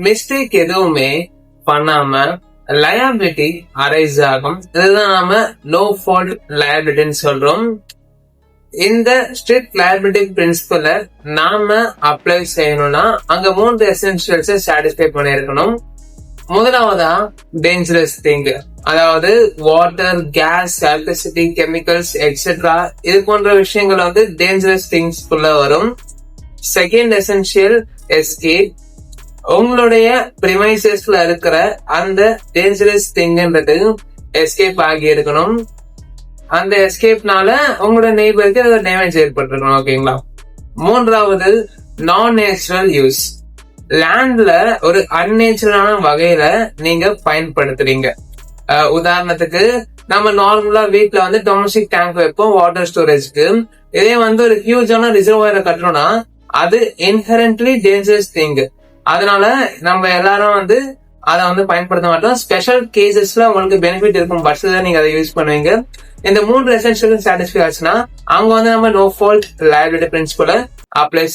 Mistake எதுவுமே பண்ணாம liability arise ஆகும். இதுதான் நாம நோ ஃபால்ட் லயபிலிட்டின்னு சொல்றோம். இந்த ஸ்ட்ரிக்ட் லயபிலிட்டி பிரின்சிபலை நாம அப்ளை செய்யணும்னா அங்க 3 எசென்சியல்ஸை சாட்டிஸ்ஃபை பண்ணிருக்கணும். முதலாவதா டேஞ்சரஸ் திங், அதாவது water, gas, electricity, chemicals etcetera இது போன்ற விஷயங்கள் டேஞ்சரஸ் திங்ஸ்குள்ள வரும். செகண்ட் எசென்சியல் எஸ்கேப், உங்களுடைய பிரிமைசஸ்ல இருக்கிற அந்த டேஞ்சரஸ் திங்ன்றது எஸ்கேப் ஆகி இருக்கணும். அந்த எஸ்கேப்னால உங்களோட நெய்பருக்கு ஏதாவது டேமேஜ் ஏற்பட்டிருக்கணும். ஓகேங்களா. மூன்றாவது நான் நேச்சுரல் யூஸ், லேண்ட்ல ஒரு அன்நேச்சுரலான வகையில நீங்க பயன்படுத்துறீங்க. உதாரணத்துக்கு நம்ம நார்மலா வீட்டுல டொமஸ்டிக் டேங்க் வைப்போம் வாட்டர் ஸ்டோரேஜ்க்கு. இதே ஒரு ஹியூஜான ரிசர்வாயரை கட்டுறோம்னா அது இன்ஹெரன்ட்லி டேஞ்சரஸ் திங். அதனால நம்ம எல்லாரும் அதை பயன்படுத்த மாட்டோம். ஸ்பெஷல் கேசஸ்ல உங்களுக்கு பெனிஃபிட் இருக்கும் பட்சத்துல நீங்க அதை யூஸ் பண்ணுவீங்க. இந்த 3 எசென்ஷியல் சாட்டிஸ்ஃபை ஆச்சுன்னா அங்க நம்ம நோ ஃபால்ட் லயபிலிட்டி பிரின்சிபலை அப்ளை